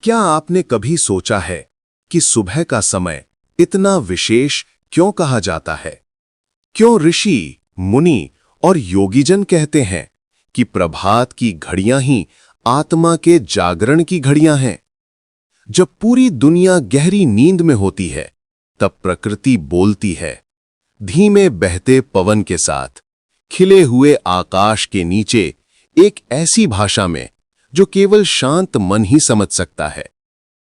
क्या आपने कभी सोचा है कि सुबह का समय इतना विशेष क्यों कहा जाता है? क्यों ऋषि, मुनि और योगीजन कहते हैं कि प्रभात की घड़ियां ही आत्मा के जागरण की घड़ियां हैं? जब पूरी दुनिया गहरी नींद में होती है, तब प्रकृति बोलती है, धीमे बहते पवन के साथ, खिले हुए आकाश के नीचे, एक ऐसी भाषा में जो केवल शांत मन ही समझ सकता है।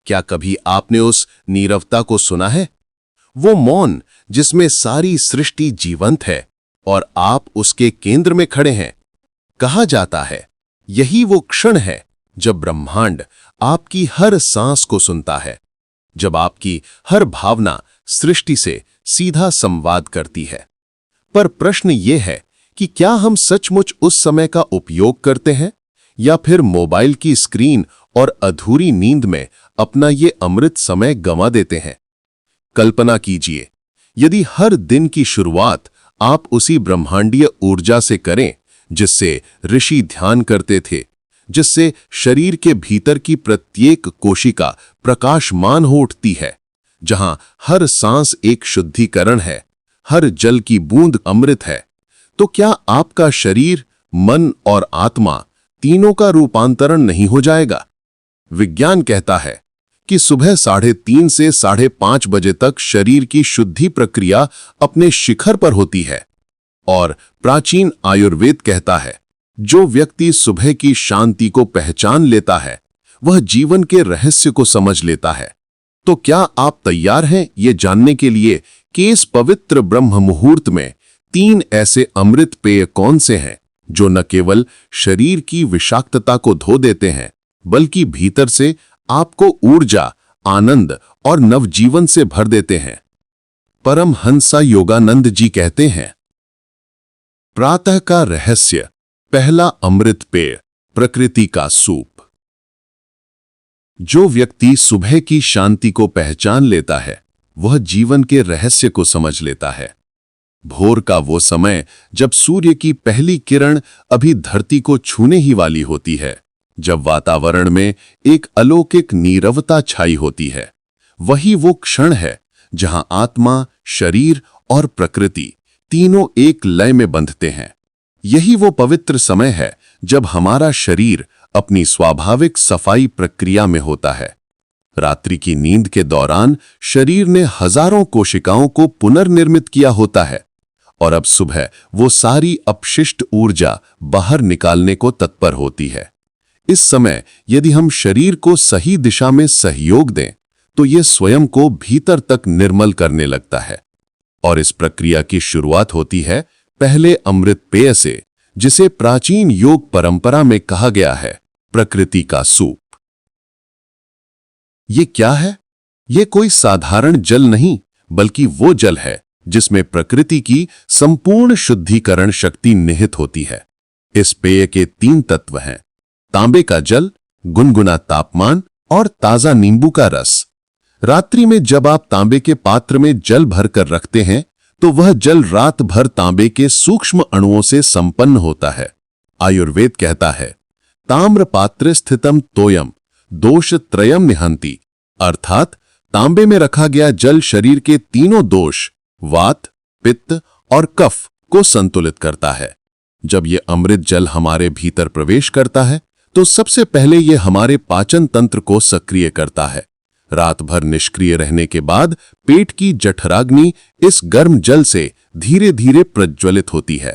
क्या कभी आपने उस नीरवता को सुना है? वो मौन जिसमें सारी सृष्टि जीवंत है और आप उसके केंद्र में खड़े हैं। कहा जाता है, यही वो क्षण है जब ब्रह्मांड आपकी हर सांस को सुनता है, जब आपकी हर भावना सृष्टि से सीधा संवाद करती है। पर प्रश्न ये है कि क्या हम सचमुच उस समय का उपयोग करते हैं, या फिर मोबाइल की स्क्रीन और अधूरी नींद में अपना ये अमृत समय गंवा देते हैं? कल्पना कीजिए, यदि हर दिन की शुरुआत आप उसी ब्रह्मांडीय ऊर्जा से करें जिससे ऋषि ध्यान करते थे, जिससे शरीर के भीतर की प्रत्येक कोशिका प्रकाशमान हो उठती है, जहां हर सांस एक शुद्धिकरण है, हर जल की बूंद अमृत है, तो क्या आपका शरीर, मन और आत्मा तीनों का रूपांतरण नहीं हो जाएगा? विज्ञान कहता है कि सुबह 3:30 से 5:30 बजे तक शरीर की शुद्धि प्रक्रिया अपने शिखर पर होती है, और प्राचीन आयुर्वेद कहता है, जो व्यक्ति सुबह की शांति को पहचान लेता है, वह जीवन के रहस्य को समझ लेता है। तो क्या आप तैयार हैं ये जानने के लिए कि इस पवित्र ब्रह्म मुहूर्त में 3 ऐसे अमृत पेय कौन से हैं जो न केवल शरीर की विषाक्तता को धो देते हैं, बल्कि भीतर से आपको ऊर्जा, आनंद और नवजीवन से भर देते हैं? परमहंस योगानंद जी कहते हैं, प्रातः का रहस्य, पहला अमृत पेय, प्रकृति का सूप। जो व्यक्ति सुबह की शांति को पहचान लेता है, वह जीवन के रहस्य को समझ लेता है। भोर का वो समय जब सूर्य की पहली किरण अभी धरती को छूने ही वाली होती है, जब वातावरण में एक अलौकिक नीरवता छाई होती है, वही वो क्षण है जहां आत्मा, शरीर और प्रकृति तीनों एक लय में बंधते हैं। यही वो पवित्र समय है जब हमारा शरीर अपनी स्वाभाविक सफाई प्रक्रिया में होता है। रात्रि की नींद के दौरान शरीर ने हजारों कोशिकाओं को पुनर्निर्मित किया होता है, और अब सुबह वो सारी अपशिष्ट ऊर्जा बाहर निकालने को तत्पर होती है। इस समय यदि हम शरीर को सही दिशा में सहयोग दें, तो ये स्वयं को भीतर तक निर्मल करने लगता है। और इस प्रक्रिया की शुरुआत होती है पहले अमृत पेय से, जिसे प्राचीन योग परंपरा में कहा गया है, प्रकृति का सूप। ये क्या है? ये कोई साधारण जल नहीं, बल्कि वो जल है जिसमें प्रकृति की संपूर्ण शुद्धिकरण शक्ति निहित होती है। इस पेय के 3 तत्व हैं: तांबे का जल, गुनगुना तापमान और ताजा नींबू का रस। रात्रि में जब आप तांबे के पात्र में जल भरकर रखते हैं, तो वह जल रात भर तांबे के सूक्ष्म अणुओं से संपन्न होता है। आयुर्वेद कहता है, ताम्र पात्रे स्थितम तोयम दोष त्रयम निहंति, अर्थात तांबे में रखा गया जल शरीर के तीनों दोष, वात, पित्त और कफ को संतुलित करता है। जब ये अमृत जल हमारे भीतर प्रवेश करता है, तो सबसे पहले ये हमारे पाचन तंत्र को सक्रिय करता है। रात भर निष्क्रिय रहने के बाद पेट की जठराग्नि इस गर्म जल से धीरे धीरे प्रज्वलित होती है।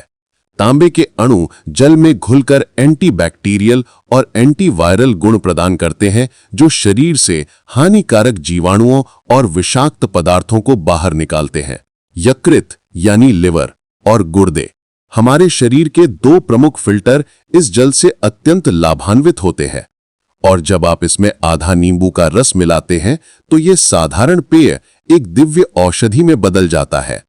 तांबे के अणु जल में घुलकर एंटीबैक्टीरियल और एंटीवायरल गुण प्रदान करते हैं, जो शरीर से हानिकारक जीवाणुओं और विषाक्त पदार्थों को बाहर निकालते हैं। यकृत यानी लिवर और गुर्दे, हमारे शरीर के 2 प्रमुख फिल्टर, इस जल से अत्यंत लाभान्वित होते हैं। और जब आप इसमें आधा नींबू का रस मिलाते हैं, तो यह साधारण पेय एक दिव्य औषधि में बदल जाता है।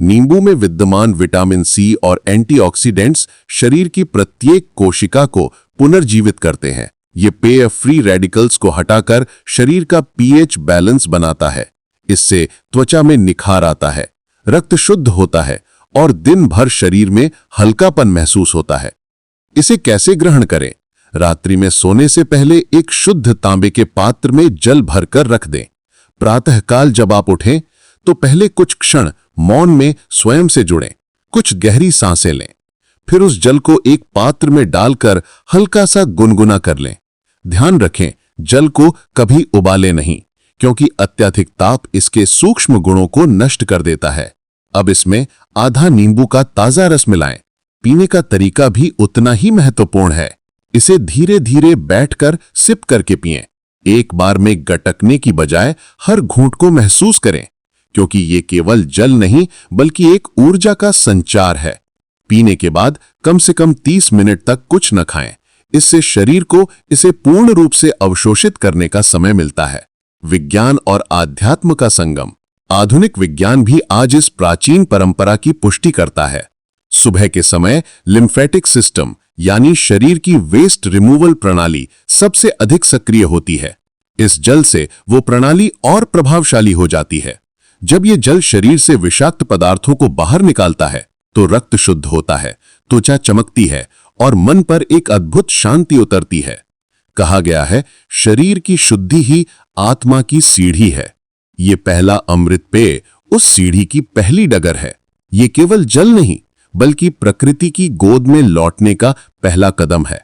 नींबू में विद्यमान विटामिन सी और एंटीऑक्सीडेंट्स शरीर की प्रत्येक कोशिका को पुनर्जीवित करते हैं। ये पेय फ्री रेडिकल्स को हटाकर शरीर का पीएच बैलेंस बनाता है। इससे त्वचा में निखार आता है, रक्त शुद्ध होता है और दिन भर शरीर में हल्कापन महसूस होता है। इसे कैसे ग्रहण करें? रात्रि में सोने से पहले एक शुद्ध तांबे के पात्र में जल भरकर रख दें। प्रातःकाल जब आप उठें तो पहले कुछ क्षण मौन में स्वयं से जुड़ें, कुछ गहरी सांसें लें, फिर उस जल को एक पात्र में डालकर हल्का सा गुनगुना कर लें। ध्यान रखें, जल को कभी उबालें नहीं, क्योंकि अत्यधिक ताप इसके सूक्ष्म गुणों को नष्ट कर देता है। अब इसमें आधा नींबू का ताजा रस मिलाएं। पीने का तरीका भी उतना ही महत्वपूर्ण है। इसे धीरे धीरे बैठकर सिप करके पिएं। एक बार में गटकने की बजाय हर घूंट को महसूस करें, क्योंकि ये केवल जल नहीं बल्कि एक ऊर्जा का संचार है। पीने के बाद कम से कम 30 मिनट तक कुछ न खाएं। इससे शरीर को इसे पूर्ण रूप से अवशोषित करने का समय मिलता है। विज्ञान और आध्यात्म का संगम। आधुनिक विज्ञान भी आज इस प्राचीन परंपरा की पुष्टि करता है। सुबह के समय लिम्फेटिक सिस्टम यानी शरीर की वेस्ट रिमूवल प्रणाली सबसे अधिक सक्रिय होती है। इस जल से वो प्रणाली और प्रभावशाली हो जाती है। जब ये जल शरीर से विषाक्त पदार्थों को बाहर निकालता है तो रक्त शुद्ध होता है, त्वचा चमकती है और मन पर एक अद्भुत शांति उतरती है। कहा गया है, शरीर की शुद्धि ही आत्मा की सीढ़ी है। ये पहला अमृत पेय उस सीढ़ी की पहली डगर है। ये केवल जल नहीं बल्कि प्रकृति की गोद में लौटने का पहला कदम है।